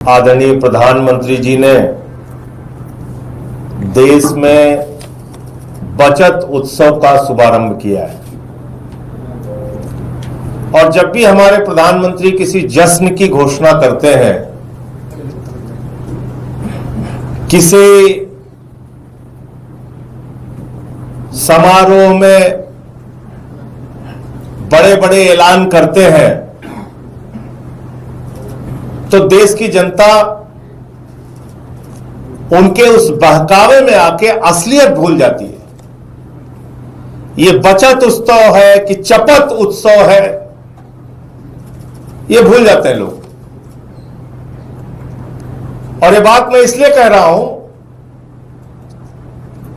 आदरणीय प्रधानमंत्री जी ने देश में बचत उत्सव का शुभारंभ किया है और जब भी हमारे प्रधानमंत्री किसी जश्न की घोषणा करते हैं, किसी समारोह में बड़े बड़े ऐलान करते हैं, तो देश की जनता उनके उस बहकावे में आके असलियत भूल जाती है। ये बचत उत्सव है कि चपत उत्सव है, ये भूल जाते हैं लोग। और ये बात मैं इसलिए कह रहा हूं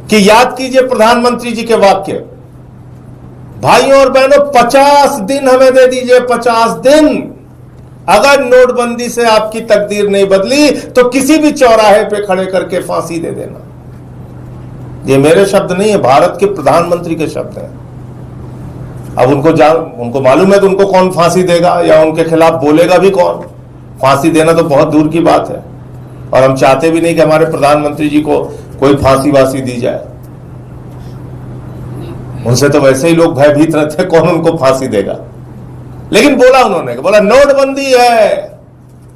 कि याद कीजिए प्रधानमंत्री जी के वाक्य, भाइयों और बहनों 50 दिन हमें दे दीजिए, 50 दिन। अगर नोटबंदी से आपकी तकदीर नहीं बदली तो किसी भी चौराहे पे खड़े करके फांसी दे देना। ये मेरे शब्द नहीं है, भारत के प्रधानमंत्री के शब्द हैं। अब उनको मालूम है कि उनको कौन फांसी देगा या उनके खिलाफ बोलेगा भी कौन। फांसी देना तो बहुत दूर की बात है और हम चाहते भी नहीं कि हमारे प्रधानमंत्री जी को कोई फांसी वासी दी जाए। उनसे तो वैसे ही लोग भयभीत रहते हैं, कौन उनको फांसी देगा। लेकिन उन्होंने बोला नोटबंदी है,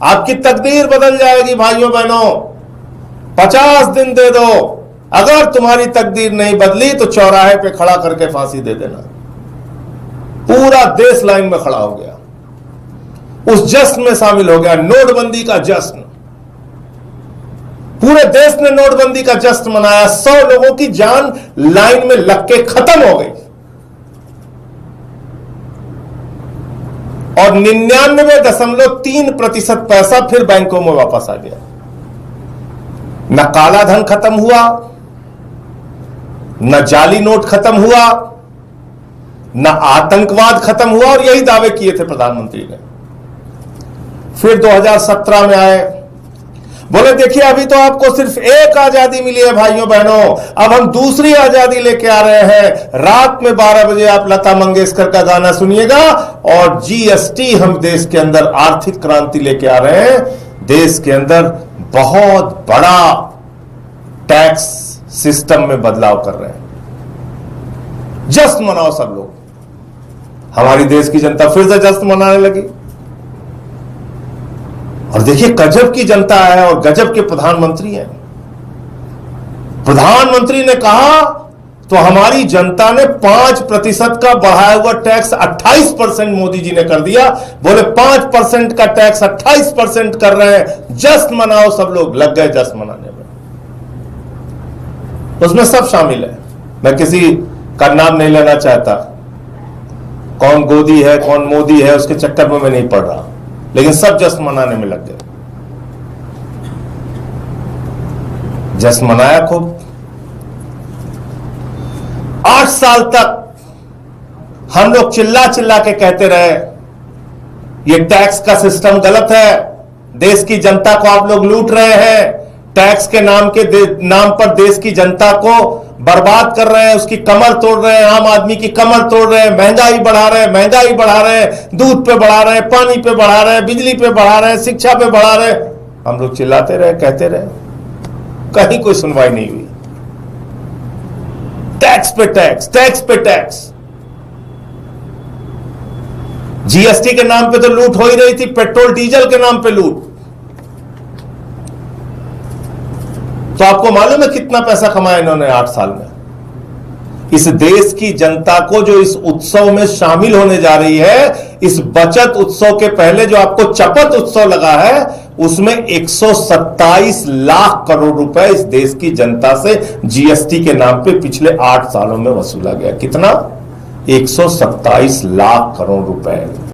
आपकी तकदीर बदल जाएगी भाइयों बहनों, 50 दिन दे दो। अगर तुम्हारी तकदीर नहीं बदली तो चौराहे पे खड़ा करके फांसी दे देना। पूरा देश लाइन में खड़ा हो गया, उस जश्न में शामिल हो गया, नोटबंदी का जश्न। पूरे देश ने नोटबंदी का जश्न मनाया। 100 लोगों की जान लाइन में लग के खत्म हो गई और 99.3% पैसा फिर बैंकों में वापस आ गया। न काला धन खत्म हुआ, न जाली नोट खत्म हुआ, न आतंकवाद खत्म हुआ। और यही दावे किए थे प्रधानमंत्री ने। फिर 2017 में आए, बोले देखिए अभी तो आपको सिर्फ एक आजादी मिली है भाइयों बहनों, अब हम दूसरी आजादी लेके आ रहे हैं। रात में 12 बजे आप लता मंगेशकर का गाना सुनिएगा और जीएसटी, हम देश के अंदर आर्थिक क्रांति लेके आ रहे हैं। देश के अंदर बहुत बड़ा टैक्स सिस्टम में बदलाव कर रहे हैं। जश्न मनाओ सब लोग। हमारी देश की जनता फिर से जश्न मनाने लगी और देखिए गजब की जनता है और गजब के प्रधानमंत्री हैं। प्रधानमंत्री ने कहा तो हमारी जनता ने 5% का बढ़ाया हुआ टैक्स 28% मोदी जी ने कर दिया। बोले 5% का टैक्स 28% कर रहे हैं, जश्न मनाओ सब लोग। लग गए जश्न मनाने में। उसमें सब शामिल है, मैं किसी का नाम नहीं लेना चाहता। कौन गोदी है कौन मोदी है उसके चक्कर में मैं नहीं पड़ रहा, लेकिन सब जश्न मनाने में लग गए। जश्न मनाया खूब। 8 साल तक हम लोग चिल्ला चिल्ला के कहते रहे ये टैक्स का सिस्टम गलत है, देश की जनता को आप लोग लूट रहे हैं, टैक्स के नाम पर देश की जनता को बर्बाद कर रहे हैं, उसकी कमर तोड़ रहे हैं, आम आदमी की कमर तोड़ रहे हैं, महंगाई बढ़ा रहे हैं, दूध पे बढ़ा रहे हैं, पानी पे बढ़ा रहे हैं, बिजली पे बढ़ा रहे हैं, शिक्षा पे बढ़ा रहे हैं। हम लोग चिल्लाते रहे, कहते रहे, कहीं कोई सुनवाई नहीं हुई। टैक्स पे टैक्स, टैक्स पे टैक्स। जीएसटी के नाम पे तो लूट हो ही रही थी, पेट्रोल डीजल के नाम पे लूट। तो आपको मालूम है कितना पैसा कमाया इन्होंने 8 साल में। इस देश की जनता को जो इस उत्सव में शामिल होने जा रही है, इस बचत उत्सव के पहले जो आपको चपत उत्सव लगा है, उसमें 127 लाख करोड़ रुपए इस देश की जनता से जीएसटी के नाम पे पिछले 8 सालों में वसूला गया। कितना? 127 लाख करोड़ रुपए।